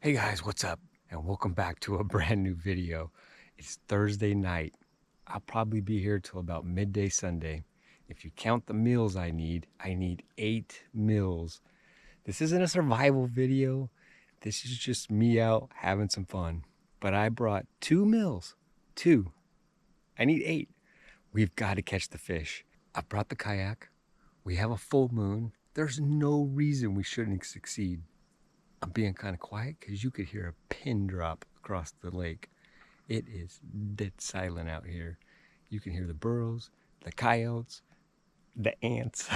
Hey guys, what's up? And welcome back to a brand new video. It's Thursday night. I'll probably be here till about midday Sunday. If you count the meals I need 8 meals. This isn't a survival video. This is just me out having some fun. But I brought 2 meals. 2. I need 8. We've got to catch the fish. I brought the kayak. We have a full moon. There's no reason we shouldn't succeed. I'm being kind of quiet because you could hear a pin drop across the lake. It is dead silent out here. You can hear the burros, the coyotes, the ants,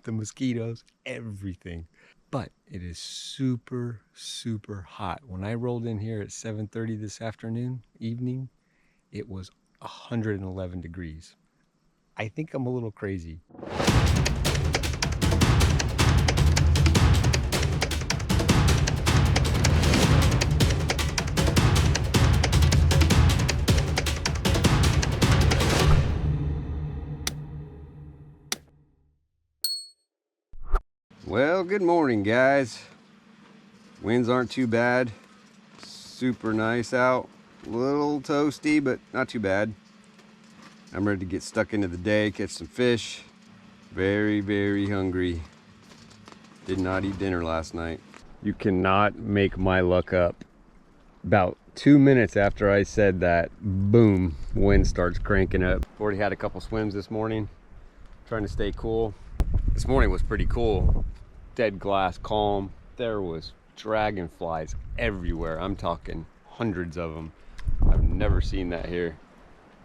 the mosquitoes, everything. But it is super, super hot. When I rolled in here at 7:30 this evening, it was 111 degrees. I think I'm a little crazy. Well, good morning, guys. Winds aren't too bad. Super nice out. A little toasty, but not too bad. I'm ready to get stuck into the day, catch some fish. Very, very hungry. Did not eat dinner last night. You cannot make my luck up. About 2 minutes after I said that, boom, wind starts cranking up. Already had a couple swims this morning. Trying to stay cool. This morning was pretty cool. Dead glass, calm. There was dragonflies everywhere. I'm talking hundreds of them. I've never seen that here.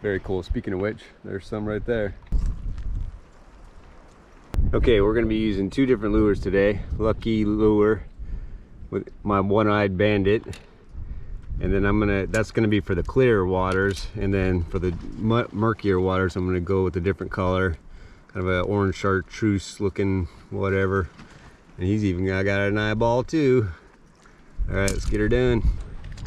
Very cool. Speaking of which, there's some right there. Okay, we're gonna be using 2 different lures today. Lucky lure with my one-eyed bandit. And then that's gonna be for the clear waters. And then for the murkier waters, I'm gonna go with a different color. Kind of an orange chartreuse looking whatever. And he's even got an eyeball too. All right, let's get her done.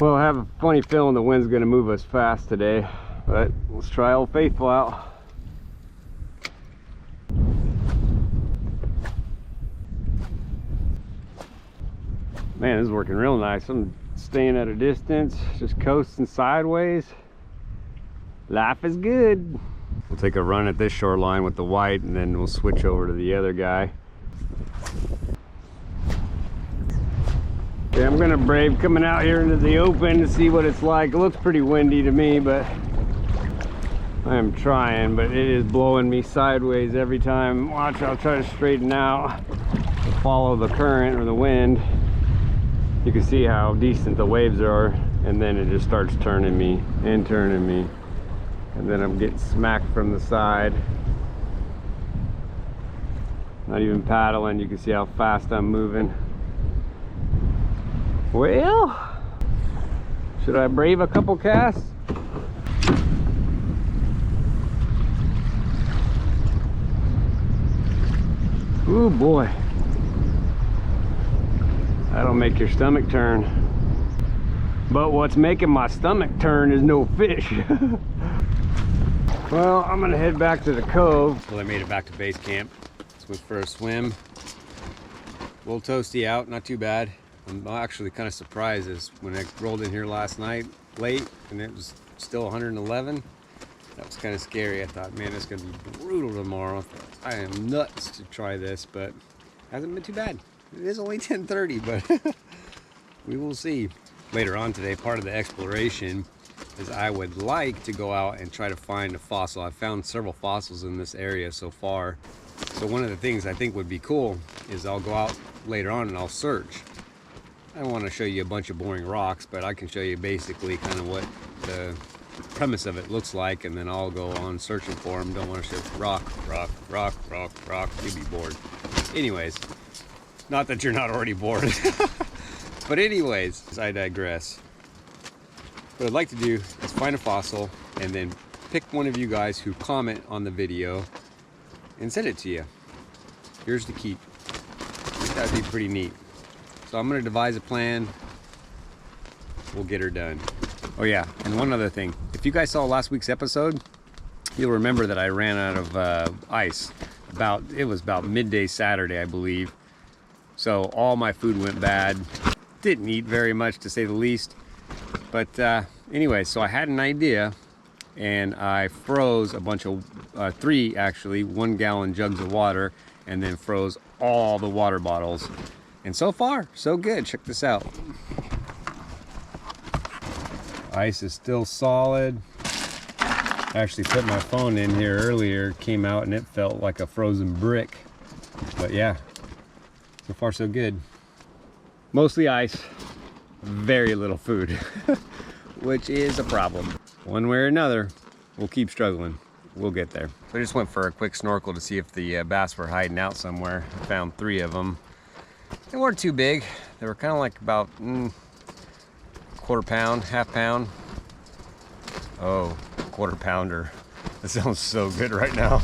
Well, I have a funny feeling the wind's gonna move us fast today, but let's try Old Faithful out. Man, this is working real nice. I'm staying at a distance, just coasting sideways. Life is good. We'll take a run at this shoreline with the white, and then we'll switch over to the other guy. Okay, I'm gonna brave coming out here into the open to see what it's like. It looks pretty windy to me, but I am trying, but it is blowing me sideways every time. Watch, I'll try to straighten out, follow the current or the wind. You can see how decent the waves are, and then it just starts turning me and turning me. And then I'm getting smacked from the side. Not even paddling, you can see how fast I'm moving. Well, should I brave a couple casts? Ooh boy. That'll make your stomach turn. But what's making my stomach turn is no fish. Well, I'm gonna head back to the cove. Well, I made it back to base camp. Let's went for a swim. A little toasty out, not too bad. I'm actually kind of surprised is when I rolled in here last night late and it was still 111. That was kind of scary. I thought, man, it's gonna be brutal tomorrow. I am nuts to try this, but it hasn't been too bad. It is only 10:30, but we will see. Later on today, part of the exploration is I would like to go out and try to find a fossil. I've found several fossils in this area so far. So one of the things I think would be cool is I'll go out later on and I'll search. I don't want to show you a bunch of boring rocks, but I can show you basically kind of what the premise of it looks like, and then I'll go on searching for them. Don't want to show rock, rock, rock, rock, rock. You'd be bored. Anyways, not that you're not already bored. But anyways, I digress. What I'd like to do is find a fossil and then pick one of you guys who comment on the video and send it to you. Here's to keep. I think that'd be pretty neat. So I'm gonna devise a plan. We'll get her done. Oh yeah, and one other thing. If you guys saw last week's episode, you'll remember that I ran out of ice. It was about midday Saturday, I believe. So all my food went bad. didn't eat very much, to say the least. But anyway, so I had an idea, and I froze a bunch of 3 actually 1-gallon jugs of water, and then froze all the water bottles. And so far, so good. Check this out. Ice is still solid. I actually put my phone in here earlier, came out and it felt like a frozen brick. But yeah, so far so good. Mostly ice, very little food, which is a problem. One way or another, we'll keep struggling. We'll get there. So I just went for a quick snorkel to see if the bass were hiding out somewhere. I found 3 of them. They weren't too big. They were kind of like about quarter pound, half pound. Oh, quarter pounder. That sounds so good right now.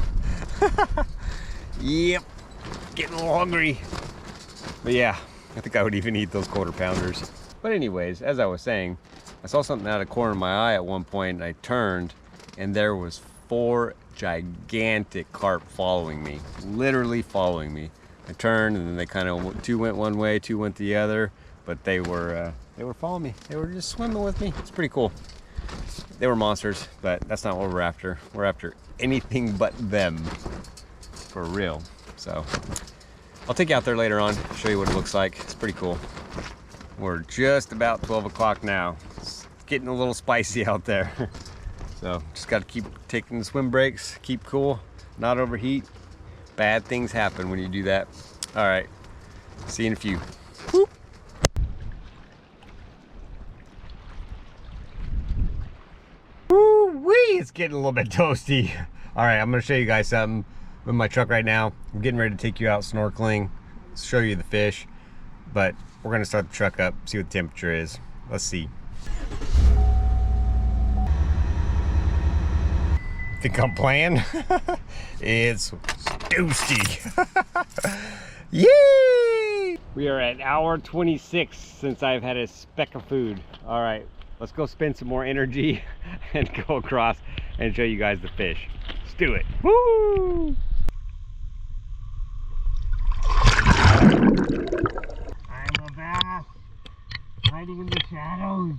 Yep, getting a little hungry. But yeah, I think I would even eat those quarter pounders. But anyways, as I was saying, I saw something out of the corner of my eye at one point, and I turned, and there was 4 gigantic carp following me, literally following me. I turned, and then they kind of, 2 went one way, 2 went the other, but they were following me. They were just swimming with me. It's pretty cool. They were monsters, but that's not what we're after. We're after anything but them, for real. So I'll take you out there later on, show you what it looks like. It's pretty cool. We're just about 12 o'clock now. It's getting a little spicy out there. So just got to keep taking the swim breaks, keep cool, not overheat. Bad things happen when you do that. All right, see you in a few. Whoop. Woo-wee, it's getting a little bit toasty. All right, I'm gonna show you guys something with my truck right now. I'm getting ready to take you out snorkeling, show you the fish, but we're gonna start the truck up, see what the temperature is. Let's see. Think I'm playing? It's toasty. Yay! We are at hour 26 since I've had a speck of food. All right, let's go spend some more energy and go across and show you guys the fish. Let's do it. Woo! I'm a bass hiding in the shadows.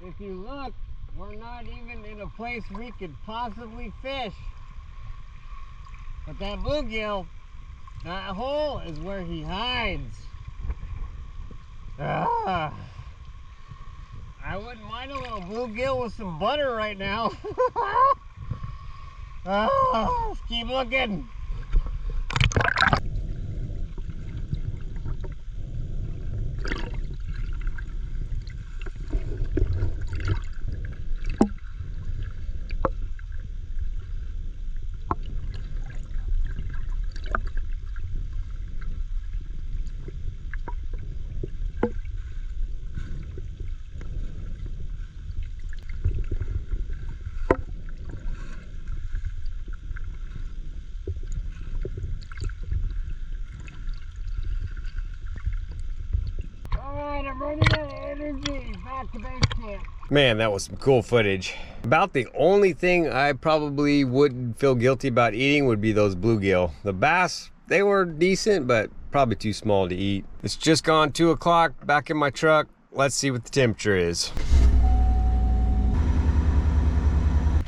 If you look, we're not even in a place we could possibly fish. But that bluegill, that hole is where he hides. I wouldn't mind a little bluegill with some butter right now. Let's keep looking. I'm running out of energy. Back to base camp. Man, that was some cool footage. About the only thing I probably wouldn't feel guilty about eating would be those bluegill. The bass, they were decent, but probably too small to eat. It's just gone 2 o'clock, back in my truck. Let's see what the temperature is.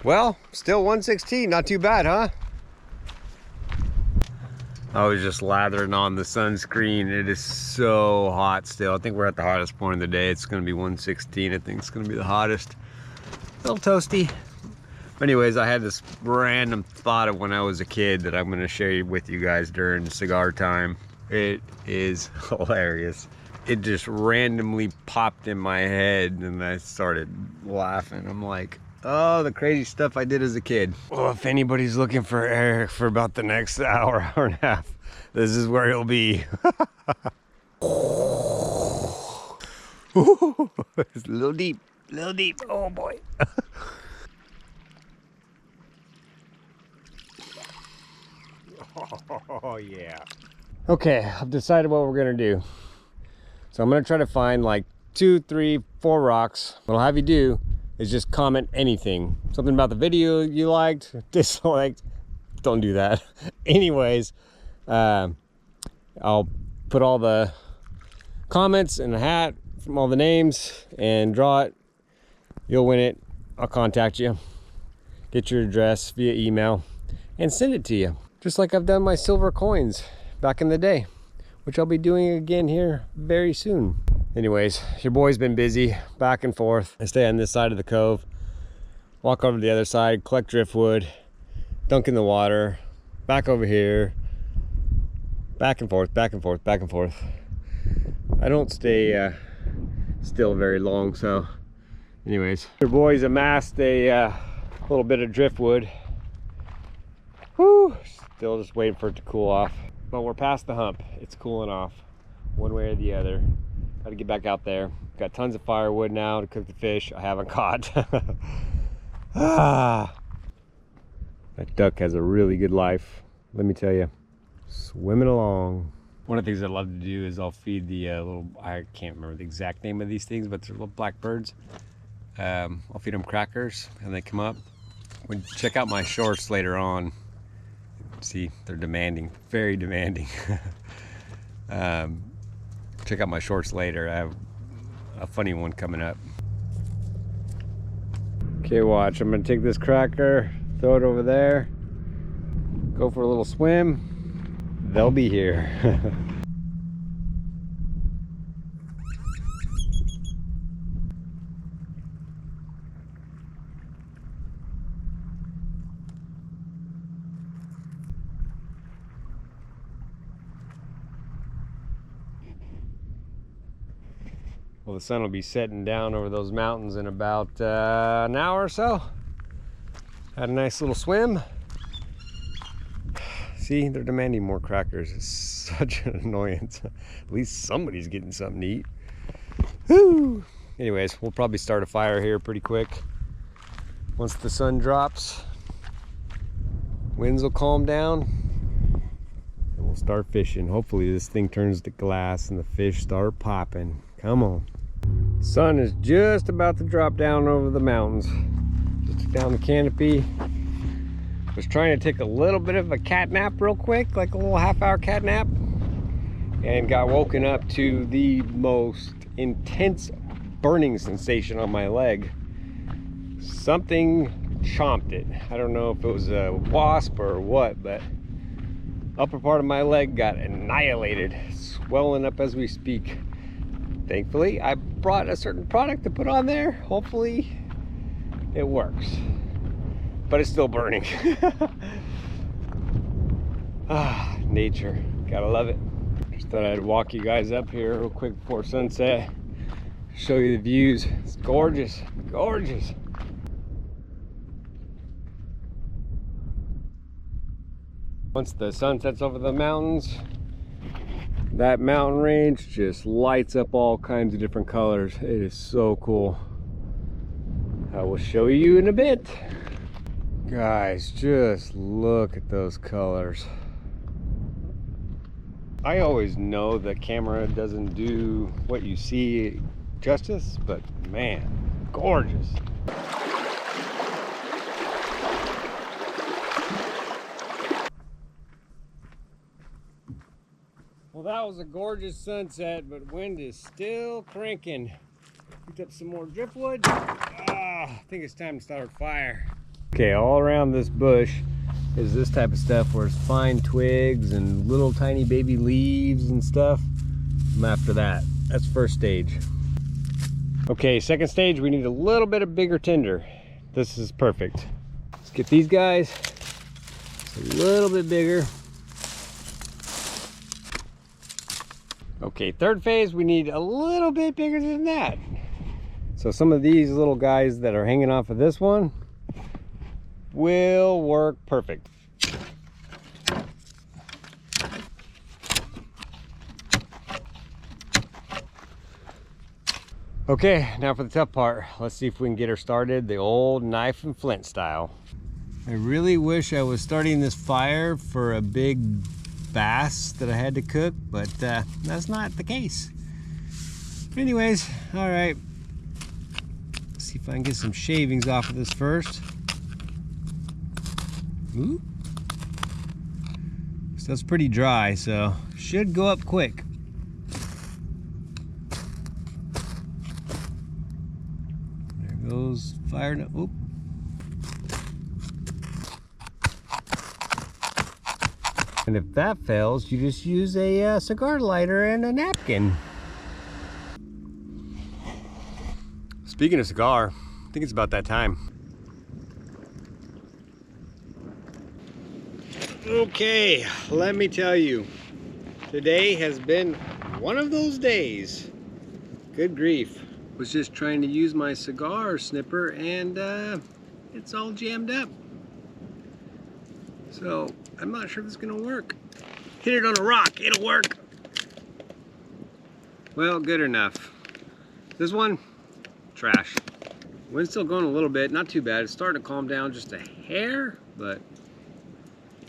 Well, still 116, not too bad, huh? I was just lathering on the sunscreen. It is so hot still. I think we're at the hottest point of the day. It's gonna be 116. I think it's gonna be the hottest. A little toasty. But anyways, I had this random thought of when I was a kid that I'm gonna share with you guys during cigar time. It is hilarious. It just randomly popped in my head and I started laughing. I'm like, oh, the crazy stuff I did as a kid. Well, if anybody's looking for Eric for about the next hour, hour and a half, this is where he'll be. It's a little deep, oh boy. Oh yeah. Okay, I've decided what we're gonna do. So I'm gonna try to find like 2, 3, 4 rocks. What I'll have you do is just comment anything. Something about the video you liked, disliked. Don't do that. Anyways, I'll put all the comments in a hat from all the names and draw it. You'll win it. I'll contact you, get your address via email, and send it to you. Just like I've done my silver coins back in the day, which I'll be doing again here very soon. Anyways, your boy's been busy back and forth. I stay on this side of the cove, walk over to the other side, collect driftwood, dunk in the water, back over here, back and forth, back and forth, back and forth. I don't stay still very long, so anyways. Your boys amassed a little bit of driftwood. Whew, still just waiting for it to cool off. But we're past the hump. It's cooling off one way or the other. Got to get back out there. Got tons of firewood now to cook the fish I haven't caught. That duck has a really good life, let me tell you. Swimming along. One of the things I love to do is I'll feed the little, I can't remember the exact name of these things, but they're little black birds. I'll feed them crackers and they come up. When check out my shorts later on. See, they're demanding, very demanding. Check out my shorts later. I have a funny one coming up. Okay, watch. I'm gonna take this cracker, throw it over there, go for a little swim. They'll be here. Well, the sun will be setting down over those mountains in about an hour or so. Had a nice little swim. See, they're demanding more crackers. It's such an annoyance. At least somebody's getting something to eat. Woo! Anyways, we'll probably start a fire here pretty quick. Once the sun drops, winds will calm down, and we'll start fishing. Hopefully this thing turns to glass and the fish start popping. Come on. Sun is just about to drop down over the mountains. Just took down the canopy. Was trying to take a little bit of a cat nap real quick, like a little half-hour cat nap, and got woken up to the most intense burning sensation on my leg. Something chomped it. I don't know if it was a wasp or what, but upper part of my leg got annihilated, swelling up as we speak. Thankfully, I brought a certain product to put on there. Hopefully it works, but it's still burning. Ah, nature, gotta love it. Just thought I'd walk you guys up here real quick before sunset, show you the views. It's gorgeous, gorgeous. Once the sun sets over the mountains, that mountain range just lights up all kinds of different colors. It is so cool. I will show you in a bit. Guys, just look at those colors. I always know that camera doesn't do what you see justice, but man, gorgeous. Well, that was a gorgeous sunset, but wind is still cranking. Picked up some more driftwood. I think it's time to start a fire. Okay, all around this bush is this type of stuff where it's fine twigs and little tiny baby leaves and stuff. I'm after that. That's first stage. Okay, second stage, we need a little bit of bigger tinder. This is perfect. Let's get these guys a little bit bigger. Okay, third phase, we need a little bit bigger than that. So some of these little guys that are hanging off of this one will work perfect. Okay, now for the tough part. Let's see if we can get her started the old knife and flint style. I really wish I was starting this fire for a big bass that I had to cook, but that's not the case. Anyways, all right. Let's see if I can get some shavings off of this first. Ooh. Stuff's pretty dry, so should go up quick. There goes fire. Oop. And if that fails, you just use a cigar lighter and a napkin. Speaking of cigar, I think it's about that time. Okay, let me tell you, today has been one of those days. Good grief. Was just trying to use my cigar snipper and it's all jammed up. So I'm not sure if it's gonna work. Hit it on a rock, it'll work. Well, good enough. This one, trash. Wind's still going a little bit, not too bad. It's starting to calm down just a hair, but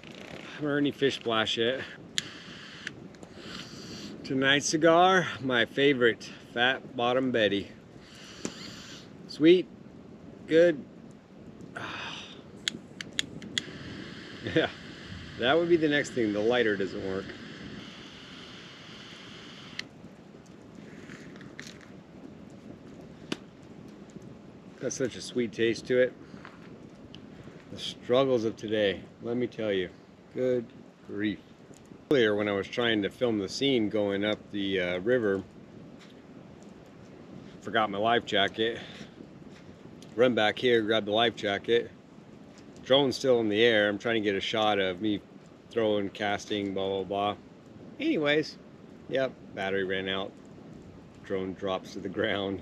I haven't heard any fish splash yet. Tonight's cigar, my favorite, Fat Bottom Betty. Sweet, good. Yeah, that would be the next thing. The lighter doesn't work. Got such a sweet taste to it. The struggles of today, let me tell you. Good grief. Earlier when I was trying to film the scene going up the river, forgot my life jacket. Run back here, grab the life jacket. Drone's still in the air. I'm trying to get a shot of me throwing, casting, blah, blah, blah. Anyways, yep, battery ran out. Drone drops to the ground.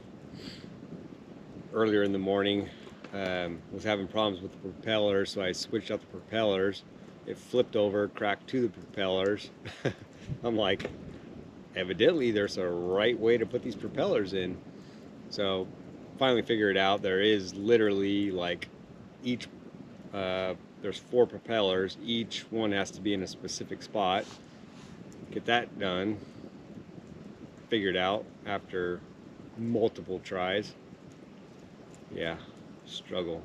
Earlier in the morning, was having problems with the propeller, so I switched out the propellers. It flipped over, cracked to the propellers. I'm like, evidently there's a right way to put these propellers in. So finally figured out there is literally like each, there's 4 propellers. Each one has to be in a specific spot. Get that done. Figured out after multiple tries. Yeah, struggle.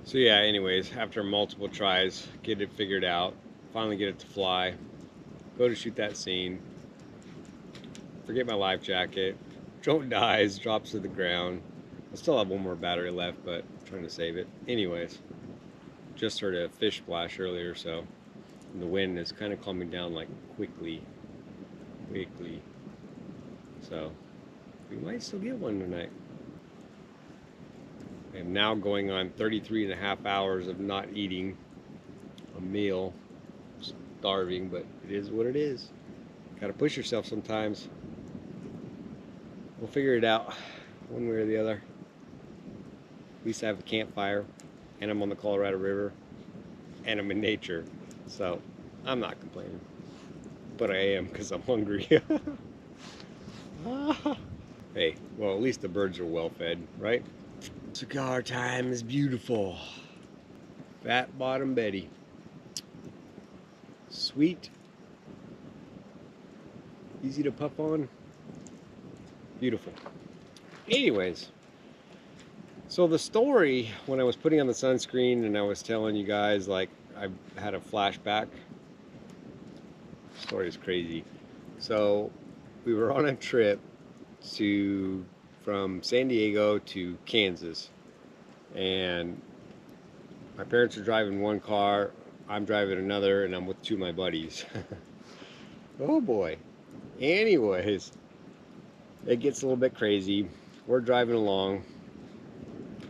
So yeah, anyways, after multiple tries, get it figured out, finally get it to fly, go to shoot that scene, forget my life jacket, drone dies, drops to the ground. I still have one more battery left, but I'm trying to save it. Anyways, just heard a fish splash earlier, so the wind is kind of calming down like quickly. So we might still get one tonight. I am now going on 33.5 hours of not eating a meal. Starving, but it is what it is. Gotta push yourself sometimes. We'll figure it out one way or the other. At least I have a campfire, and I'm on the Colorado River, and I'm in nature. So I'm not complaining. But I am because I'm hungry. Hey, well, at least the birds are well fed, right? Cigar time is beautiful. Fat Bottom Betty. Sweet, easy to puff on. Beautiful. Anyways, so the story, when I was putting on the sunscreen and I was telling you guys, like, I had a flashback. The story is crazy. So we were on a trip from San Diego to Kansas, and my parents are driving one car, I'm driving another, and I'm with two of my buddies. Oh boy. Anyways, it gets a little bit crazy. We're driving along.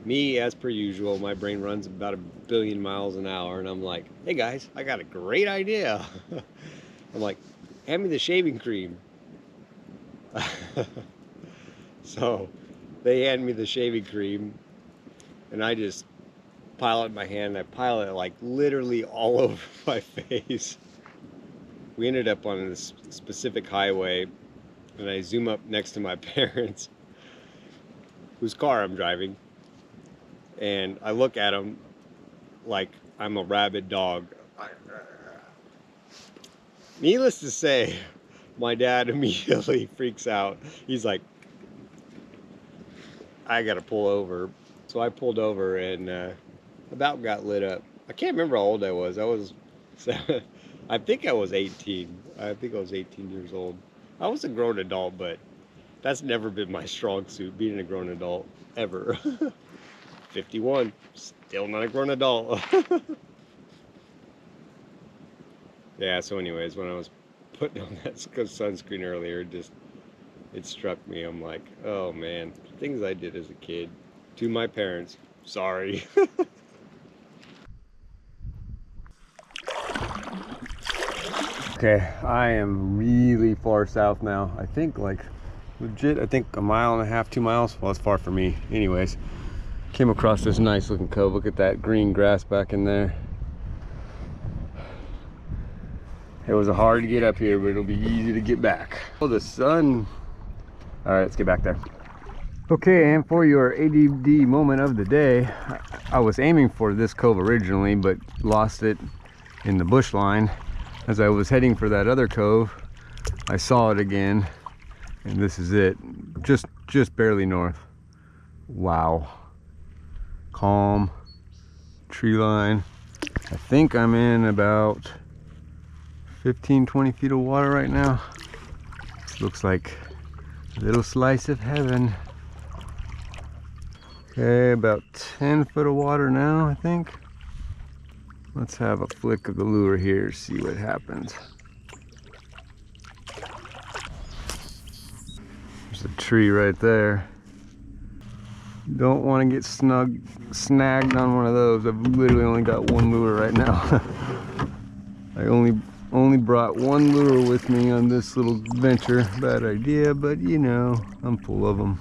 Me, as per usual, my brain runs about 1 billion miles an hour, and I'm like, hey guys, I got a great idea. I'm like, hand me the shaving cream. So they hand me the shaving cream, and I just pile it in my hand. I pile it like literally all over my face. We ended up on this specific highway, and I zoom up next to my parents, whose car I'm driving, and I look at them like I'm a rabid dog. Needless to say, my dad immediately freaks out. He's like, I gotta pull over. So I pulled over and about got lit up. I can't remember how old I was. I think I was 18. I think I was 18 years old. I was a grown adult, but that's never been my strong suit, being a grown adult, ever. 51, still not a grown adult. Yeah, so anyways, when I was putting on that sunscreen earlier, it struck me. I'm like, oh man, things I did as a kid. To my parents, sorry. Okay, I am really far south now. I think like legit, I think 1.5 miles, 2 miles. Well, it's far for me. Anyways, came across this nice looking cove. Look at that green grass back in there. It was hard to get up here, but it'll be easy to get back. Oh, the sun. All right, let's get back there. Okay, and for your ADD moment of the day, I was aiming for this cove originally, but lost it in the bush line. As I was heading for that other cove, I saw it again, and this is it. Just barely north. Wow. Calm, tree line. I think I'm in about 15-20 feet of water right now. This looks like a little slice of heaven. Okay, about 10 foot of water now, I think. Let's have a flick of the lure here, see what happens. There's a tree right there. Don't want to get snagged on one of those. I've literally only got one lure right now. I only brought one lure with me on this little venture. Bad idea, but you know, I'm full of them.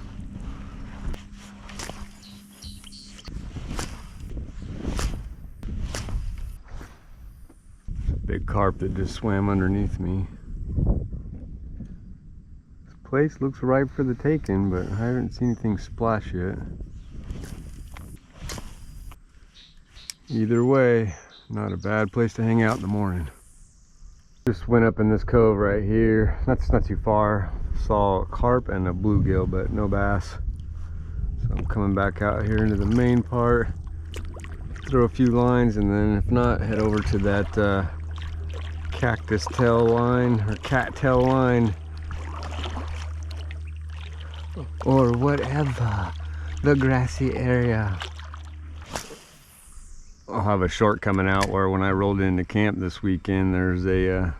Big carp that just swam underneath me. This place looks ripe for the taking, but I haven't seen anything splash yet. Either way, not a bad place to hang out in the morning. Just went up in this cove right here. That's not too far. Saw a carp and a bluegill, but no bass. So I'm coming back out here into the main part. Throw a few lines, and then if not, head over to that cactus tail line or cat tail line or whatever, the grassy area. I'll have a short coming out where when I rolled into camp this weekend, there's a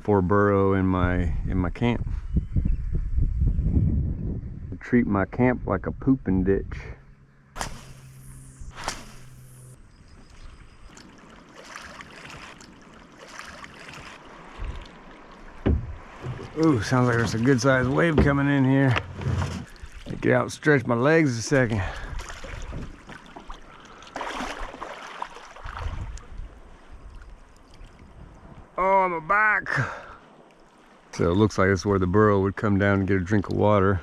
4-burrow in my camp. I treat my camp like a pooping ditch. Ooh, sounds like there's a good sized wave coming in here. Get out and stretch my legs a second. Oh, I'm back. So it looks like this is where the burrow would come down and get a drink of water.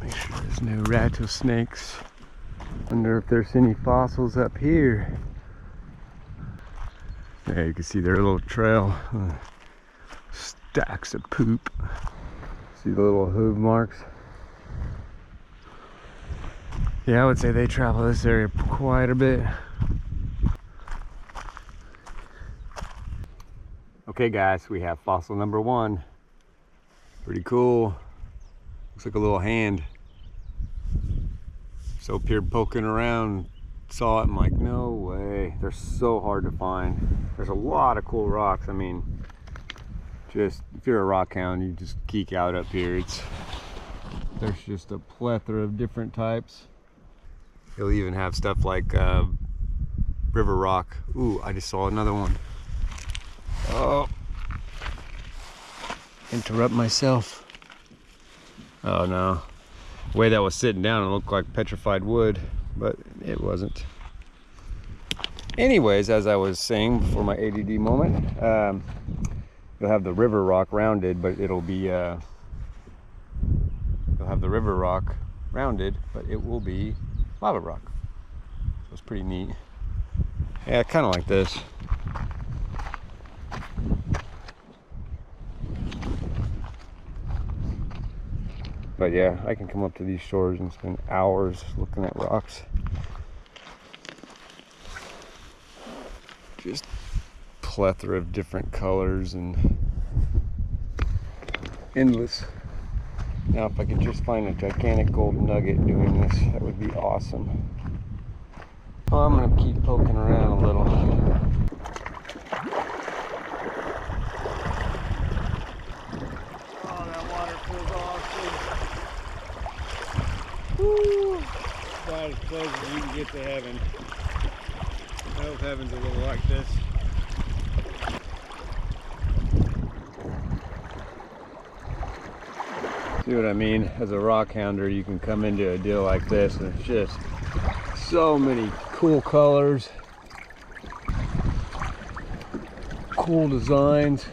Make sure there's no rattlesnakes. Wonder if there's any fossils up here. Yeah, you can see their little trail. Stacks of poop. See the little hoof marks? Yeah, I would say they travel this area quite a bit. Okay guys, we have fossil number 1. Pretty cool. Looks like a little hand. So up here poking around, saw it, I'm like, no way. They're so hard to find. There's a lot of cool rocks. I mean, just if you're a rock hound, you just geek out up here. There's just a plethora of different types. You'll even have stuff like river rock. Ooh, I just saw another one. Oh, interrupt myself. Oh no, the way that was sitting down, it looked like petrified wood, but it wasn't. Anyways, as I was saying before my ADD moment, you'll have the river rock rounded, but it'll be you'll have the river rock rounded, but it will be lava rock. So it's pretty neat. Yeah, kind of like this. But yeah, I can come up to these shores and spend hours looking at rocks. Just plethora of different colors and endless. Now if I could just find a gigantic gold nugget doing this, that would be awesome. Oh, I'm gonna keep poking around a little. Oh, that water feels awesome. Woo! About as close as you can get to heaven. I hope heaven's a little like this. See what I mean? As a rock hounder, you can come into a deal like this and it's just so many cool colors, cool designs.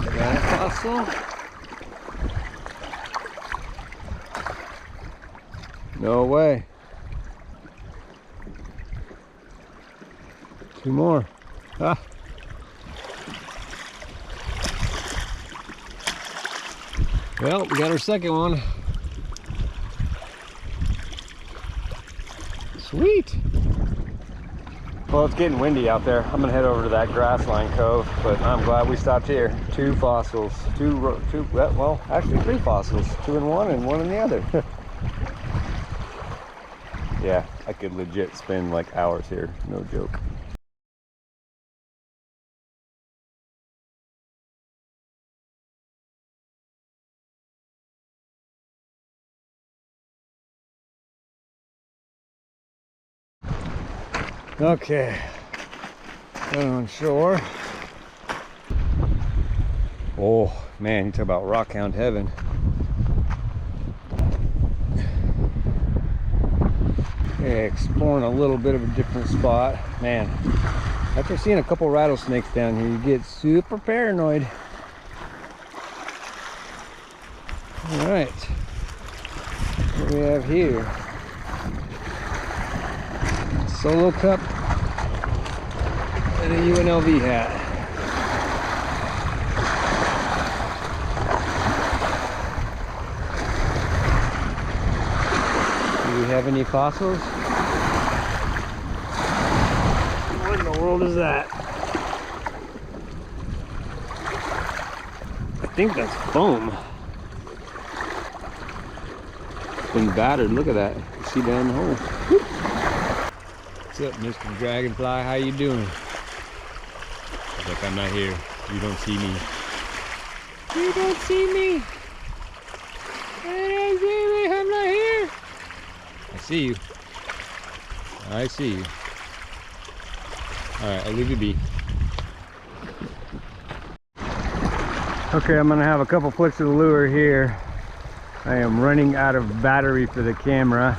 Fossil? No way. 2 more. Ah. Well, we got our second one. Sweet. Well, it's getting windy out there. I'm gonna head over to that grassline cove, but I'm glad we stopped here. 2 fossils, well, actually 3 fossils. 2 in one and 1 in the other. Yeah, I could legit spend like hours here, no joke. Okay, down on shore. Oh man, you talk about rock hound heaven. Okay, exploring a little bit of a different spot. Man, after seeing a couple rattlesnakes down here, you get super paranoid. All right, what do we have here? Solo cup and a UNLV hat. Do we have any fossils? What in the world is that? I think that's foam. It's been battered. Look at that. You see down the hole. Whoop. What's up, Mr. Dragonfly? How you doing? Look, I'm not here. You don't see me. You don't see me. You don't see me. I'm not here. I see you. I see you. Alright, I'll leave you be. Okay, I'm gonna have a couple flicks of the lure here. I am running out of battery for the camera.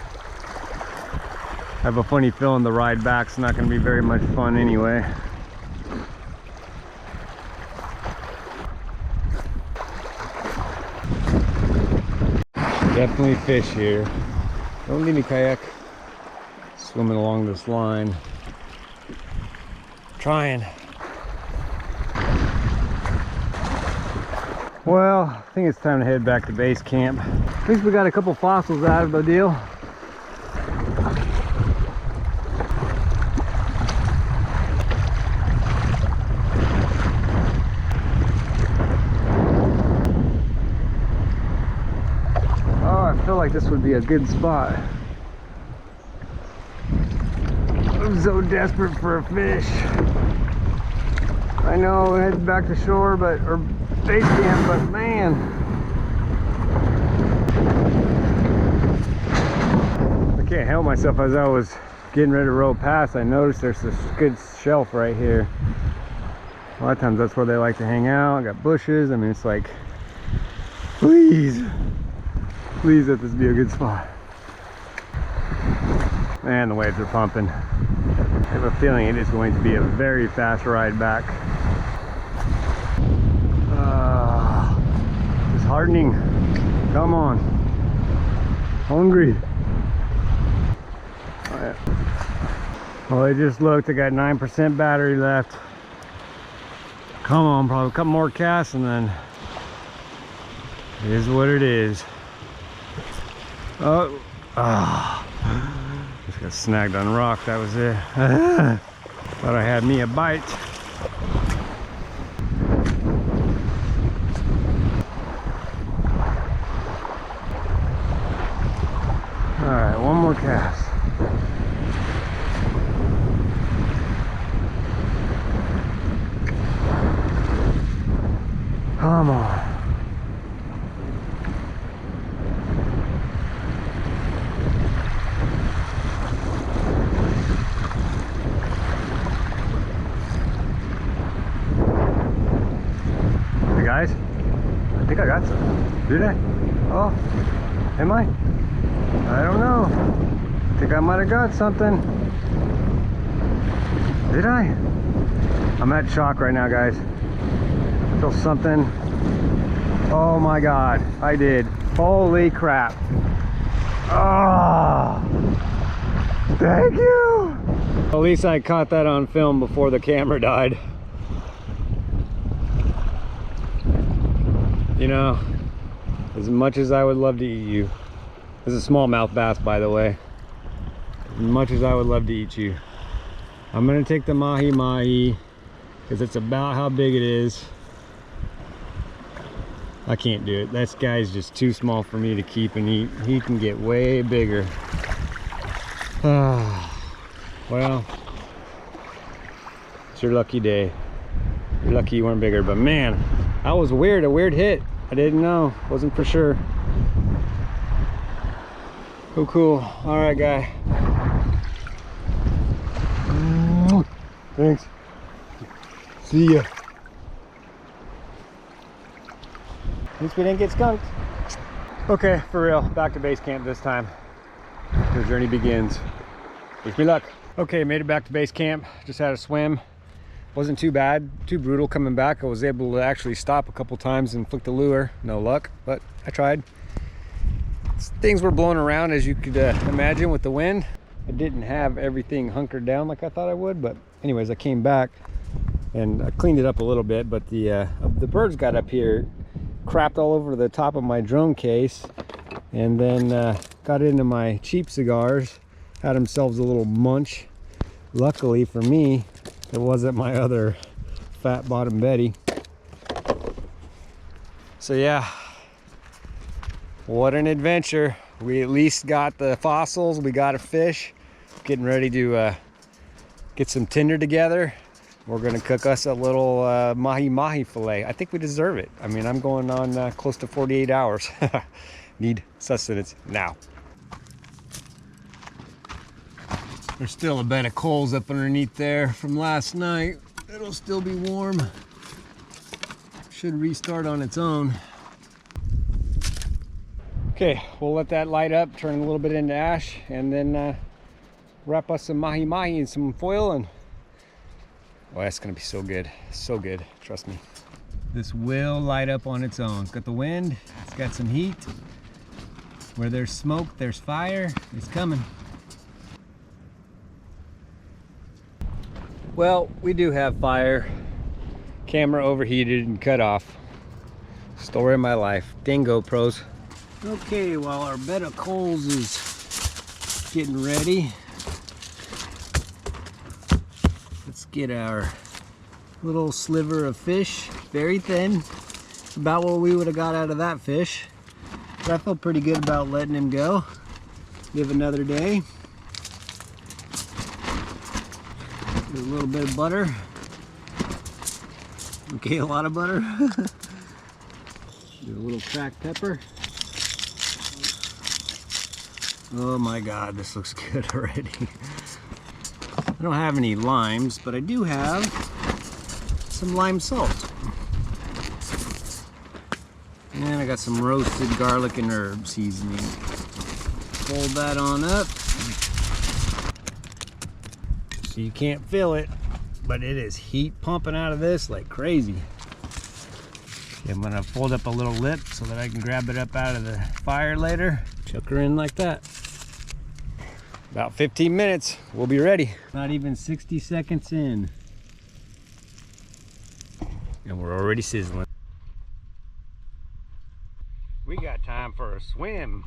I have a funny feeling the ride back's not going to be very much fun anyway. Definitely fish here. Don't leave me, kayak. Swimming along this line. Trying. Well, I think it's time to head back to base camp. At least we got a couple fossils out of the deal. Oh, I feel like this would be a good spot. I'm so desperate for a fish. I know, head back to shore, or base camp, but man. I can't help myself. As I was getting ready to row past, I noticed there's this good shelf right here. A lot of times that's where they like to hang out. I got bushes. I mean, it's like, please let this be a good spot. Man, the waves are pumping. I have a feeling it is going to be a very fast ride back. Disheartening. Come on. Hungry. Oh, yeah. Well, I just looked. I got 9% battery left. Come on, probably a couple more casts and then it is what it is. Oh, just got snagged on rock. That was it. Thought I had me a bite. All right, one more cast. Come on. Hey guys, I think I got some. Did I? Oh, am I? I don't know. I think I might have got something. Did I? I'm at shock right now, guys. I feel something. Oh my God, I did. Holy crap. Oh, thank you. At least I caught that on film before the camera died. You know, as much as I would love to eat you, this is a smallmouth bass, by the way. As much as I would love to eat you, I'm gonna take the mahi-mahi because it's about how big it is. I can't do it. This guy's just too small for me to keep and eat. He can get way bigger. Well, it's your lucky day. You're lucky you weren't bigger, but man, that was weird, a weird hit. I didn't know, wasn't for sure. Oh, cool. All right, guy. Thanks. See ya. At least we didn't get skunked. Okay, for real, back to base camp this time. The journey begins. Wish me luck. Okay, made it back to base camp. Just had a swim. Wasn't too bad, too brutal coming back. I was able to actually stop a couple times and flick the lure. No luck, but I tried. Things were blowing around, as you could imagine, with the wind. I didn't have everything hunkered down like I thought I would, but anyways, I came back and I cleaned it up a little bit, but the birds got up here, crapped all over the top of my drone case, and then got into my cheap cigars, had themselves a little munch. Luckily for me, it wasn't my other fat bottom Betty. So yeah, what an adventure. We at least got the fossils, we got a fish. Getting ready to get some tinder together. We're gonna cook us a little mahi-mahi fillet. I think we deserve it. I mean, I'm going on close to 48 hours. Need sustenance now. There's still a bed of coals up underneath there from last night. It'll still be warm. Should restart on its own. Okay, we'll let that light up, turn a little bit into ash, and then wrap us some mahi-mahi and some foil, and oh, that's gonna be so good, trust me. This will light up on its own. It's got the wind, it's got some heat. Where there's smoke, there's fire. It's coming. Well, we do have fire. Camera overheated and cut off. Story of my life. Dingo pros. Okay, while our bed of coals is getting ready, let's get our little sliver of fish. Very thin. About what we would have got out of that fish. But I feel pretty good about letting him go. Give another day. Do a little bit of butter. Okay, a lot of butter. Do a little cracked pepper. Oh my God, this looks good already. I don't have any limes, but I do have some lime salt. And I got some roasted garlic and herb seasoning. Fold that on up. So you can't feel it, but it is heat pumping out of this like crazy. Okay, I'm gonna fold up a little lip so that I can grab it up out of the fire later. Chuck her in like that. About 15 minutes, we'll be ready. Not even 60 seconds in. And we're already sizzling. We got time for a swim.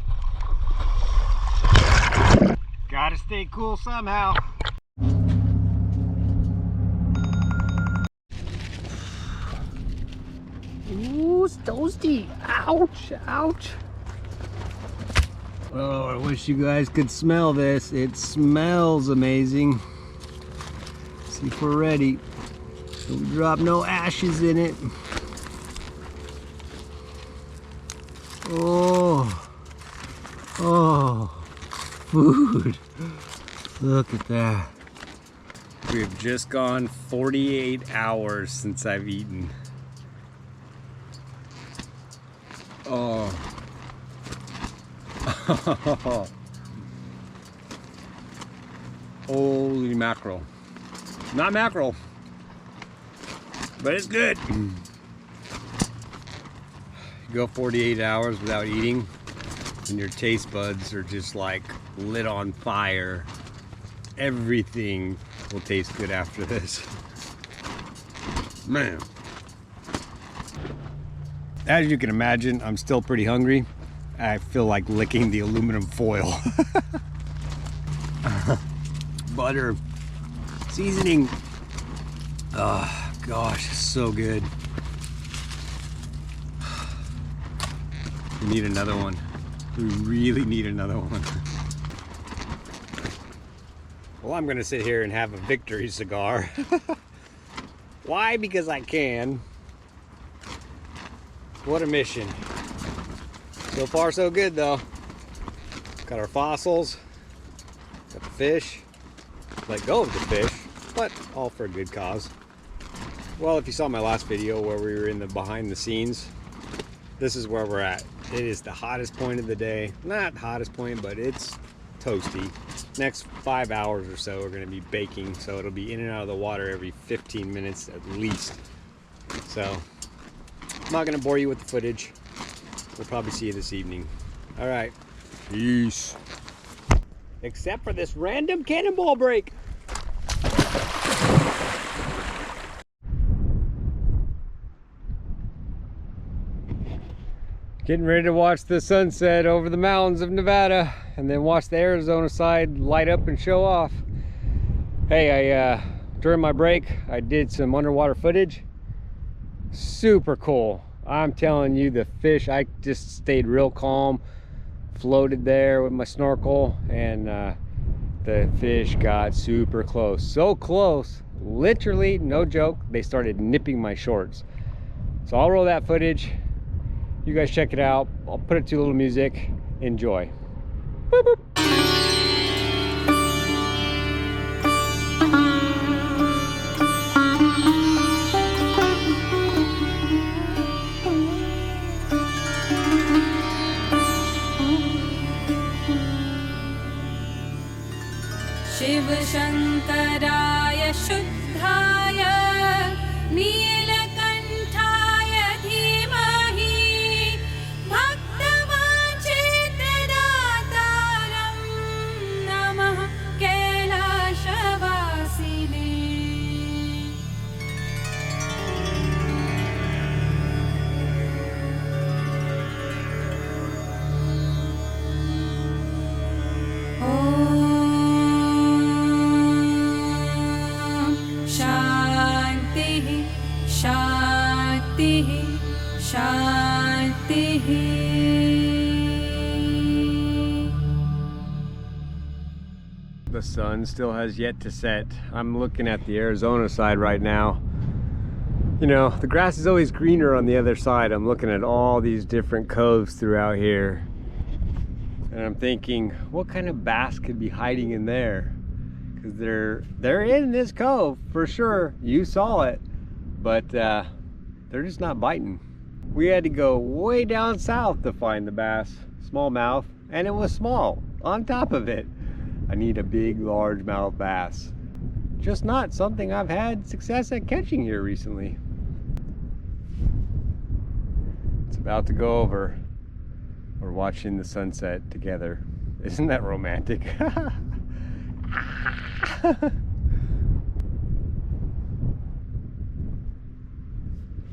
Gotta stay cool somehow. Ooh, it's toasty. Ouch, ouch. Oh, I wish you guys could smell this. It smells amazing. See if we're ready. Don't drop no ashes in it. Oh, oh, food. Look at that. We have just gone 48 hours since I've eaten. Oh. Holy mackerel. Not mackerel, but it's good. You go 48 hours without eating and your taste buds are just like lit on fire. Everything will taste good after this. Man. As you can imagine, I'm still pretty hungry. I feel like licking the aluminum foil. Butter, seasoning. Oh gosh, so good. We need another one. We really need another one. Well, I'm gonna sit here and have a victory cigar. Why? Because I can. What a mission. So far so good though. Got our fossils, got the fish, let go of the fish, but all for a good cause. Well, if you saw my last video where we were in the behind the scenes, this is where we're at. It is the hottest point of the day. Not hottest point, but it's toasty. Next 5 hours or so are gonna be baking, so it'll be in and out of the water every 15 minutes at least. So, I'm not gonna bore you with the footage. We'll probably see you this evening. All right, peace. Except for this random cannonball break. Getting ready to watch the sunset over the mountains of Nevada and then watch the Arizona side light up and show off. Hey, during my break, I did some underwater footage. Super cool. I'm telling you, the fish, I just stayed real calm, floated there with my snorkel, and the fish got super close. So close, literally, no joke, they started nipping my shorts. So I'll roll that footage. You guys check it out. I'll put it to a little music. Enjoy. Boop, boop. Shiv शंकराय शुद्धाय नीलकंठाय धीमहि भक्तवांछितदायकाय The sun still has yet to set. I'm looking at the Arizona side right now. You know, the grass is always greener on the other side. I'm looking at all these different coves throughout here. And I'm thinking, what kind of bass could be hiding in there? Because they're in this cove for sure. You saw it, but they're just not biting. We had to go way down south to find the bass, smallmouth, and it was small on top of it. I need a big largemouth bass. Just not something I've had success at catching here recently. It's about to go over. We're watching the sunset together. Isn't that romantic?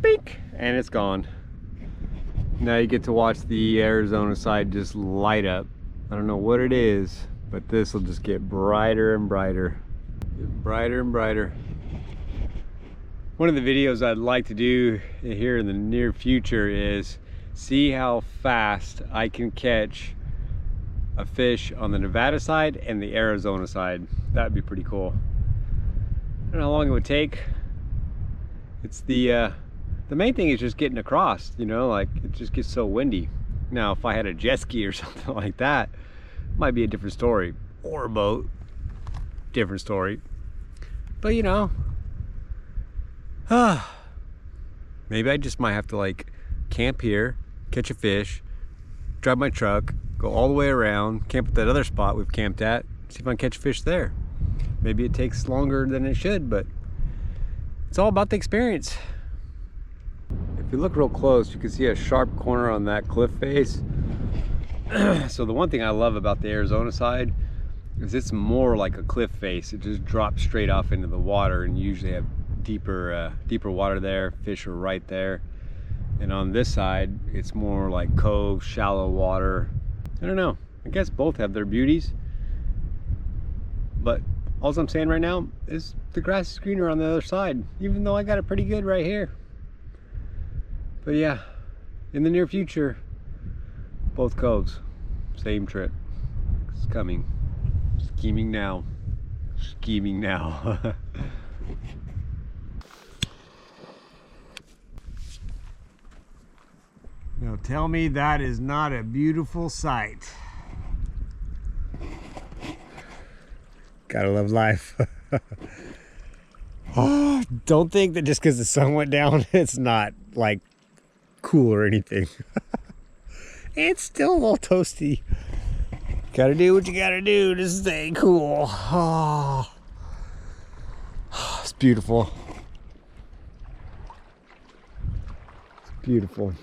Beak! And it's gone. Now you get to watch the Arizona side just light up. I don't know what it is, but this will just get brighter and brighter. Get brighter and brighter. One of the videos I'd like to do here in the near future is see how fast I can catch a fish on the Nevada side and the Arizona side. That'd be pretty cool. I don't know how long it would take. It's the main thing is just getting across, you know, like it just gets so windy. Now, if I had a jet ski or something like that, it might be a different story. Or a boat, different story. But you know, maybe I just might have to like camp here, catch a fish, drive my truck, go all the way around, camp at that other spot we've camped at, see if I can catch a fish there. Maybe it takes longer than it should, but it's all about the experience. If you look real close, you can see a sharp corner on that cliff face. So the one thing I love about the Arizona side is it's more like a cliff face. It just drops straight off into the water, and you usually have deeper water there. Fish are right there. And on this side, it's more like cove, shallow water. I don't know. I guess both have their beauties. But all I'm saying right now is the grass is greener on the other side, even though I got it pretty good right here. But yeah, in the near future, both coves, same trip. It's coming. Scheming now. Scheming now. Now tell me that is not a beautiful sight. Gotta love life. Oh, don't think that just because the sun went down, it's not like cool or anything. It's still a little toasty. Gotta do what you gotta do to stay cool. Oh, it's beautiful. It's beautiful.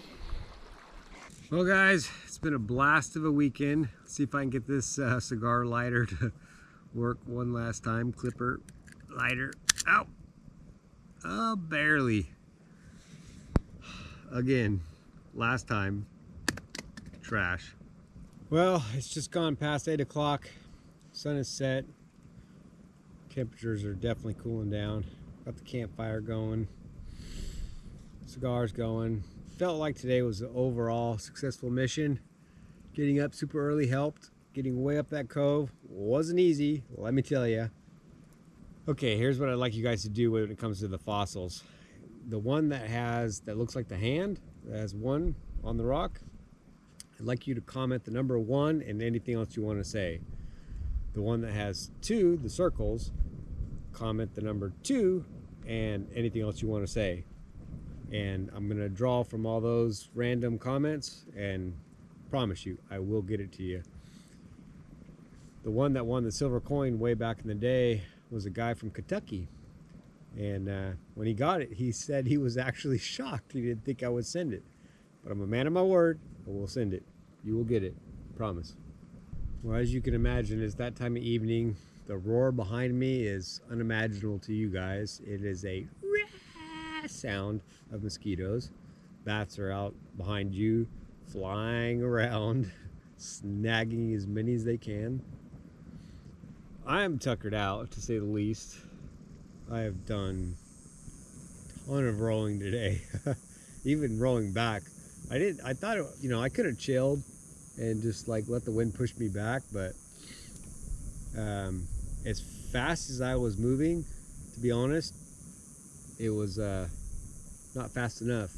Well guys, it's been a blast of a weekend. Let's see if I can get this cigar lighter to work one last time. Clipper, lighter, ow! Oh, barely. Again, last time, trash. Well, it's just gone past 8 o'clock. Sun is set. Temperatures are definitely cooling down. Got the campfire going. Cigars going. Felt like today was an overall successful mission. Getting up super early helped. Getting way up that cove wasn't easy, let me tell you. Okay, here's what I'd like you guys to do when it comes to the fossils. The one that looks like the hand, that has one on the rock, I'd like you to comment the number 1 and anything else you want to say. The one that has 2, the circles, comment the number 2 and anything else you want to say. And I'm gonna draw from all those random comments and promise you I will get it to you. The one that won the silver coin way back in the day was a guy from Kentucky, and when he got it, he said he was actually shocked. He didn't think I would send it, but I'm a man of my word. I will send it. You will get it, promise. Well, as you can imagine, it's that time of evening. The roar behind me is unimaginable to you guys. It is a sound of mosquitoes. Bats are out behind you, flying around, snagging as many as they can. I am tuckered out, to say the least. I have done a ton of rowing today. even rolling back. I thought, you know, I could have chilled and just like let the wind push me back, but as fast as I was moving, to be honest, it was not fast enough.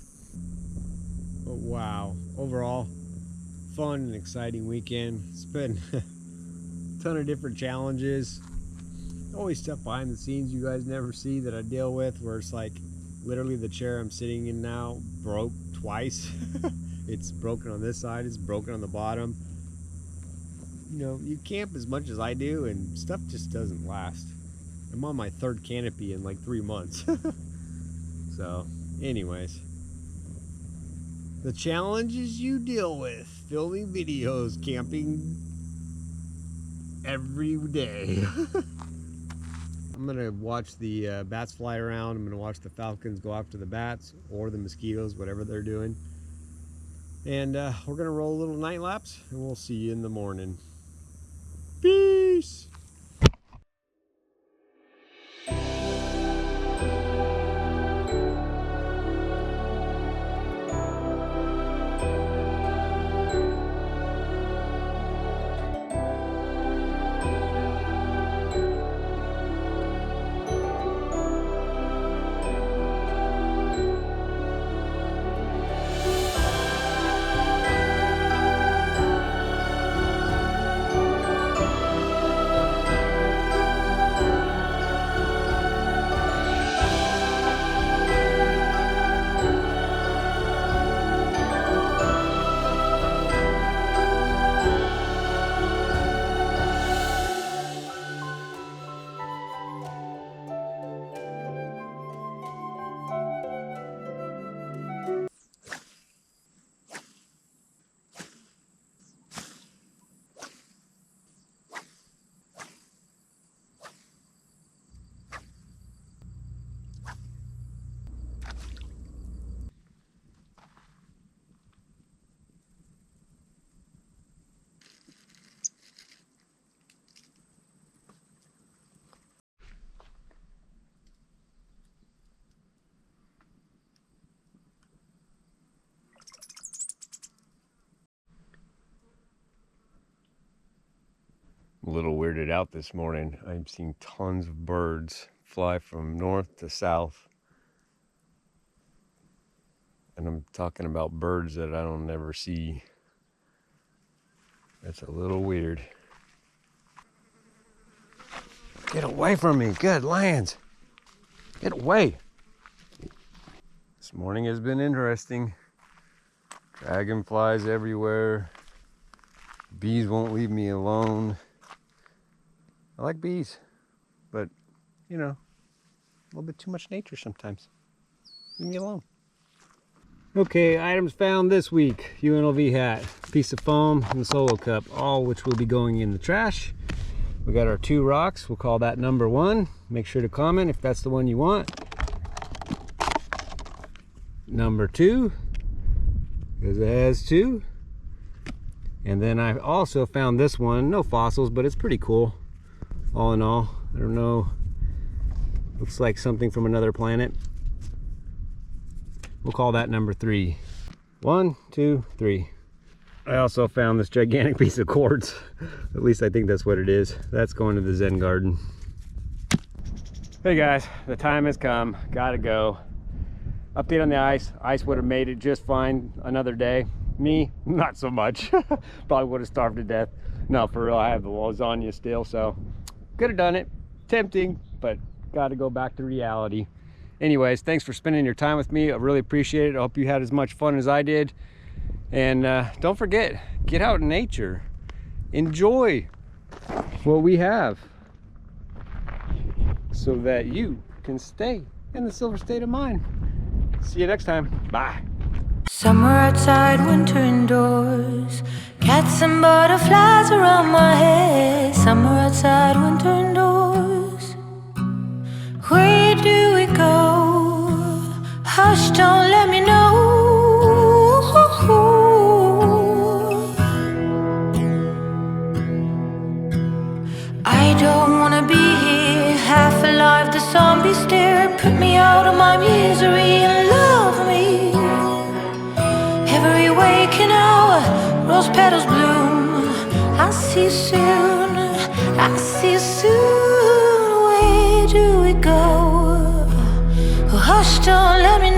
But wow, overall, fun and exciting weekend. It's been a ton of different challenges. Always stuff behind the scenes you guys never see that I deal with, where it's like literally the chair I'm sitting in now broke twice. It's broken on this side, it's broken on the bottom. You know, you camp as much as I do and stuff just doesn't last. I'm on my third canopy in like 3 months. So anyways, the challenges you deal with filming videos, camping every day. I'm gonna watch the bats fly around. I'm gonna watch the falcons go after the bats or the mosquitoes, whatever they're doing. And we're gonna roll a little night lapse and we'll see you in the morning. Peace. A little weirded out this morning. I'm seeing tons of birds fly from north to south. And I'm talking about birds that I don't ever see. That's a little weird. Get away from me, good lands. Get away. This morning has been interesting. Dragonflies everywhere. Bees won't leave me alone. I like bees, but you know, a little bit too much nature sometimes. Leave me alone. Okay, items found this week. UNLV hat, piece of foam, and the solo cup, all which will be going in the trash. We got our 2 rocks. We'll call that number 1. Make sure to comment if that's the one you want. Number 2, because it has 2. And then I also found this one, no fossils, but it's pretty cool. All in all, I don't know, looks like something from another planet. We'll call that number 3. 1, 2, 3. I also found this gigantic piece of quartz. At least I think that's what it is. That's going to the Zen garden. Hey guys, the time has come. Gotta go. Update on the ice. Ice would have made it just fine another day. Me, not so much. Probably would have starved to death. No, for real, I have the lasagna still, so could have done it. Tempting, but gotta go back to reality. Anyways, thanks for spending your time with me. I really appreciate it. I hope you had as much fun as I did. And don't forget, get out in nature. Enjoy what we have so that you can stay in the silver state of mind. See you next time. Bye. Summer outside, winter indoors. Cats and butterflies around my head. Summer outside, winter indoors. Where do we go? Hush, don't let me know. I don't wanna be here, half alive. The zombies stare, put me out of my misery and love me. rose petals bloom. I'll see you soon, I'll see you soon. Where do we go? Oh, hush, don't let me